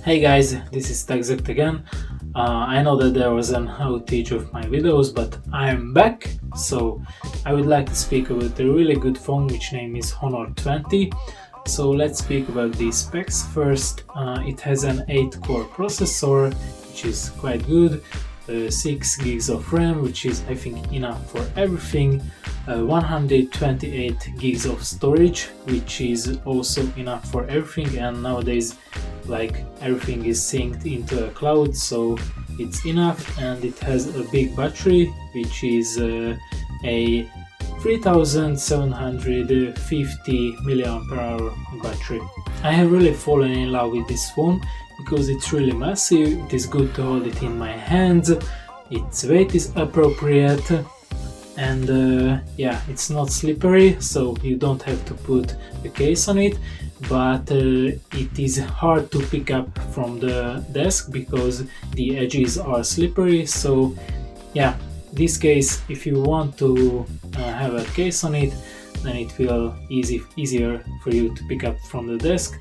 Hey guys, this is TechZect again. I know that there was an outage of my videos, but I'm back. So I would like to speak about a really good phone which name is Honor 20. So let's speak about the specs first. It has an 8-core processor, which is quite good. 6 gigs of RAM, which is I think enough for everything. 128 gigs of storage, which is also enough for everything, and nowadays like everything is synced into a cloud, so it's enough. And it has a big battery, which is a 3750 mAh battery. I have really fallen in love with this phone because it's really massive, it is good to hold it in my hands, its weight is appropriate, and yeah, it's not slippery, so you don't have to put a case on it, but it is hard to pick up from the desk because the edges are slippery. So yeah, this case, if you want to have a case on it, then it will easier for you to pick up from the desk.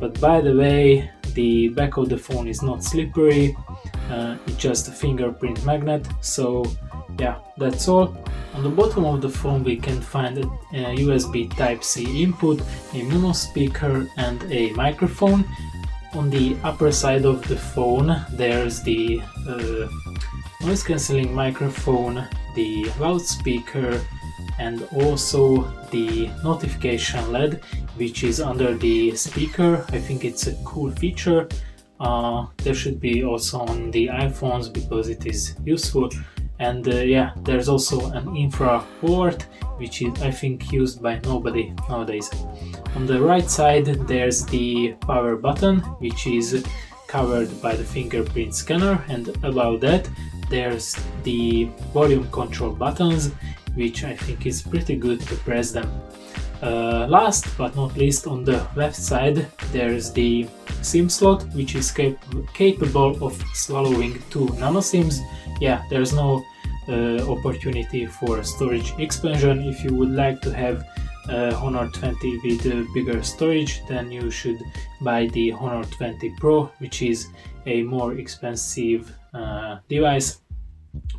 But by the way, the back of the phone is not slippery, it's just a fingerprint magnet. So yeah, that's all. On the bottom of the phone we can find a USB Type-C input, a mono speaker and a microphone. On the upper side of the phone there's the noise cancelling microphone, the loudspeaker, and also the notification LED, which is under the speaker. I think it's a cool feature. There should be also on the iPhones because it is useful. And yeah, there's also an infra port, which is I think used by nobody nowadays. On the right side there's the power button, which is covered by the fingerprint scanner, and above that there's the volume control buttons, which I think is pretty good to press them. Last but not least, on the left side there's the SIM slot, which is capable of swallowing 2 nano SIMs. Yeah, there's no opportunity for storage expansion. If you would like to have Honor 20 with bigger storage, then you should buy the Honor 20 Pro, which is a more expensive device,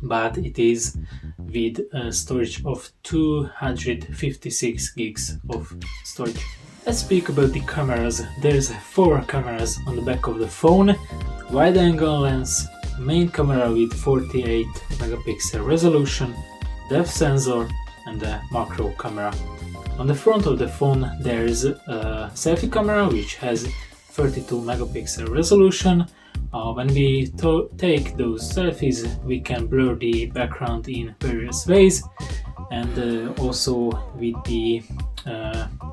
but it is with storage of 256 gigs of storage. Let's speak about the cameras. There's 4 cameras on the back of the phone: wide angle lens, main camera with 48 megapixel resolution, depth sensor, and a macro camera. On the front of the phone there's a selfie camera which has 32 megapixel resolution. When we take those selfies we can blur the background in various ways, and also with the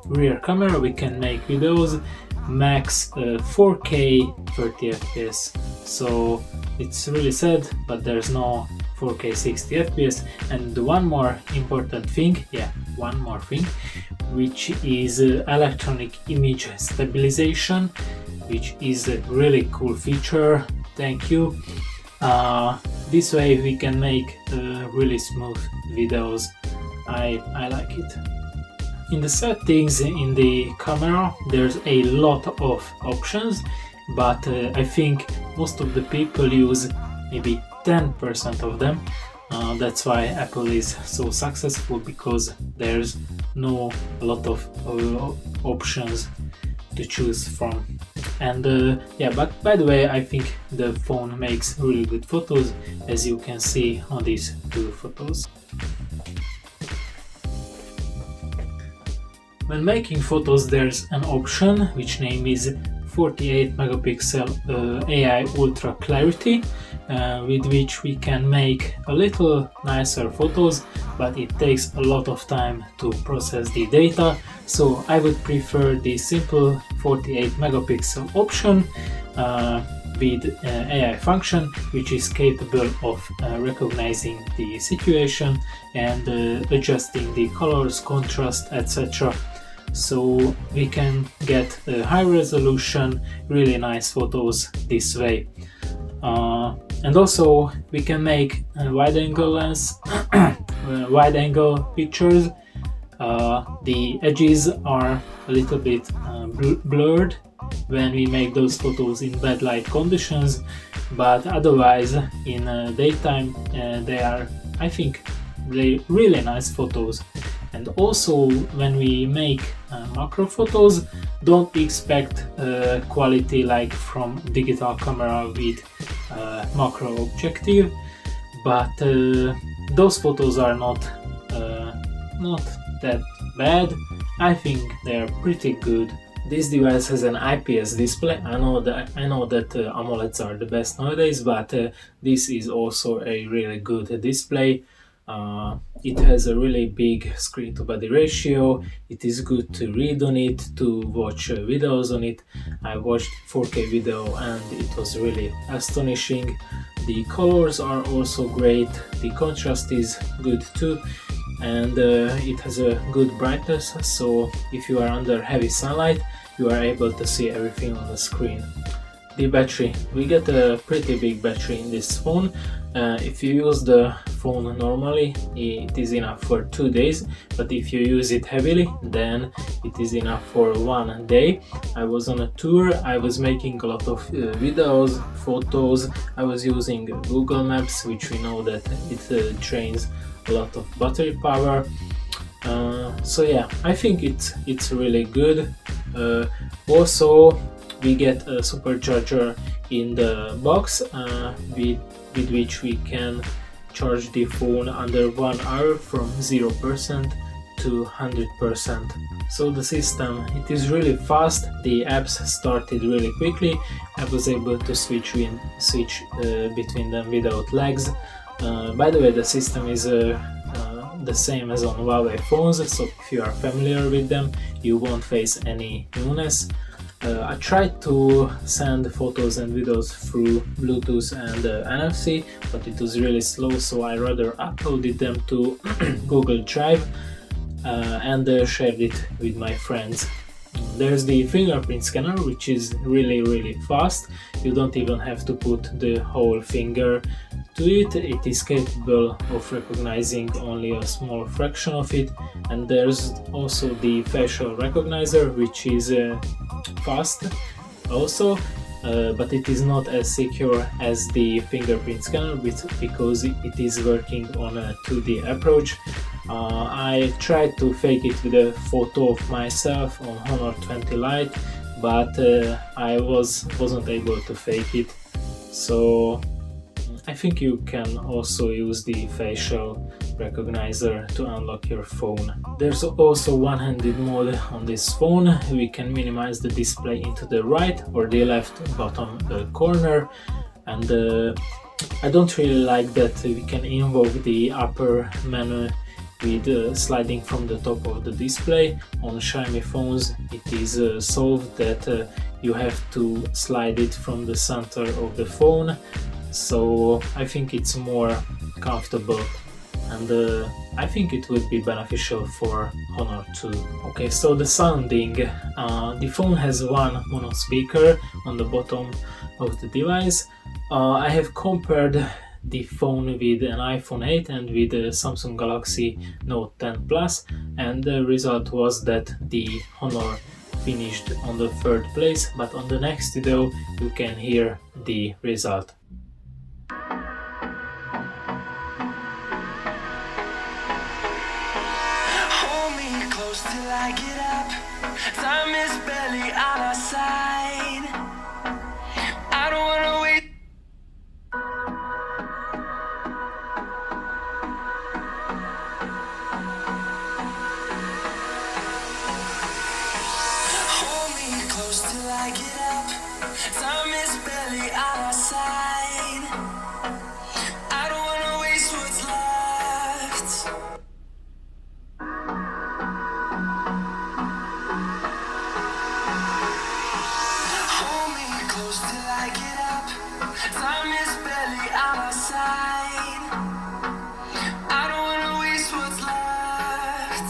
rear camera we can make videos max 4K 30 FPS. So it's really sad, but there's no 4K 60 FPS. And one more important thing, which is electronic image stabilization, which is a really cool feature. Thank you. This way we can make really smooth videos. I like it. In the settings in the camera there's a lot of options, but I think most of the people use maybe 10% of them. That's why Apple is so successful, because there's no a lot of options to choose from. And yeah, but by the way, I think the phone makes really good photos, as you can see on these 2 photos. When making photos there's an option which name is 48 megapixel AI Ultra Clarity, with which we can make a little nicer photos, but it takes a lot of time to process the data. So I would prefer the simple 48 megapixel option with AI function, which is capable of recognizing the situation and adjusting the colors, contrast, etc. So we can get high resolution, really nice photos this way. And also we can make wide angle lens, wide angle pictures. The edges are a little bit blurred when we make those photos in bad light conditions, but otherwise in daytime they are, I think, really nice photos. And also when we make macro photos, don't expect quality like from digital camera with macro objective, but those photos are not that bad. I think they're pretty good. This device has an IPS display. I know that AMOLEDs are the best nowadays, but this is also a really good display. It has a really big screen to body ratio. It is good to read on it, to watch videos on it. I watched 4K video and it was really astonishing. The colors are also great, the contrast is good too, and it has a good brightness, so if you are under heavy sunlight you are able to see everything on the screen. The battery, we get a pretty big battery in this phone. If you use the phone normally, it is enough for 2 days, but if you use it heavily, then it is enough for 1 day. I was on a tour, I was making a lot of videos, photos, I was using Google Maps, which we know that it drains a lot of battery power. So yeah, I think it's really good. Also, we get a supercharger in the box with which we can charge the phone under 1 hour from 0% to 100%. So the system, it is really fast, the apps started really quickly, I was able to switch between them without lags. By the way, the system is the same as on Huawei phones, so if you are familiar with them, you won't face any newness. I tried to send photos and videos through Bluetooth and NFC, but it was really slow, so I rather uploaded them to Google Drive and shared it with my friends. There's the fingerprint scanner, which is really fast. You don't even have to put the whole finger to it. It is capable of recognizing only a small fraction of it. And there's also the facial recognizer, which is fast also, but it is not as secure as the fingerprint scanner because it is working on a 2D approach. I tried to fake it with a photo of myself on Honor 20 Lite, but I wasn't able to fake it. So I think you can also use the facial recognizer to unlock your phone. There's also one-handed mode on this phone. We can minimize the display into the right or the left bottom corner, and I don't really like that we can invoke the upper menu with sliding from the top of the display. On Xiaomi phones it is solved that you have to slide it from the center of the phone, so I think it's more comfortable, and I think it would be beneficial for Honor 2. Okay, so the sounding. The phone has one mono speaker on the bottom of the device. I have compared the phone with an iPhone 8 and with the Samsung Galaxy Note 10 Plus, and the result was that the Honor finished on the 3rd place, but on the next video you can hear the result. Hold me close till I get up. Time is barely on our side. I don't wanna wait. Hold me close till I get up. Time is barely on our side. I don't wanna waste what's left. Hold me close till I get up. Time is barely on our side. I don't wanna waste what's left.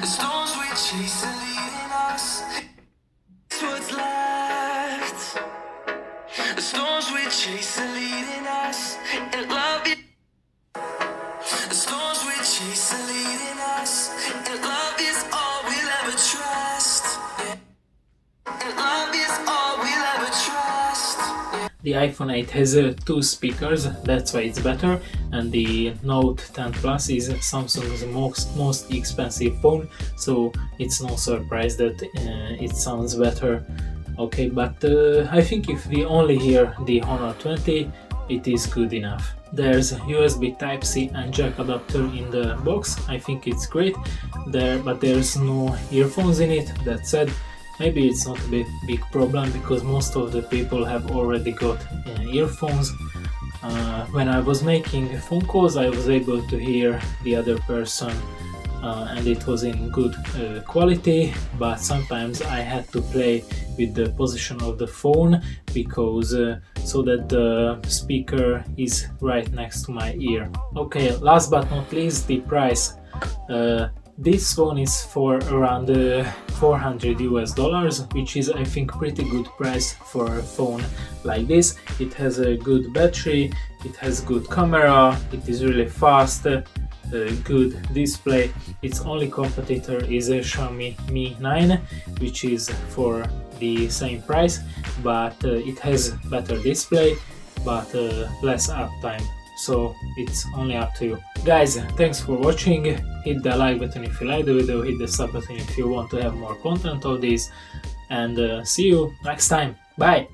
The storms we chase are leading us. It's what's left. The storms we chase are leading us. And love is. The storms we chase are leading us. And love is all we'll ever trust. Yeah. And love The iPhone 8 has two speakers, that's why it's better, and the Note 10 Plus is Samsung's most expensive phone, so it's no surprise that it sounds better. Okay, but I think if we only hear the Honor 20, it is good enough. There's USB Type-C and jack adapter in the box. I think it's great there, but there's no earphones in it. That said, maybe it's not a big problem because most of the people have already got earphones. When I was making phone calls, I was able to hear the other person and it was in good quality, but sometimes I had to play with the position of the phone because so that the speaker is right next to my ear. Okay, last but not least, the price. This phone is for around $400 US, which is I think pretty good price for a phone like this. It has a good battery, it has good camera, it is really fast, good display. Its only competitor is a Xiaomi Mi 9, which is for the same price, but it has better display but less uptime, so it's only up to you. Guys, thanks for watching. Hit the like button if you like the video, hit the sub button if you want to have more content of this, and see you next time. Bye!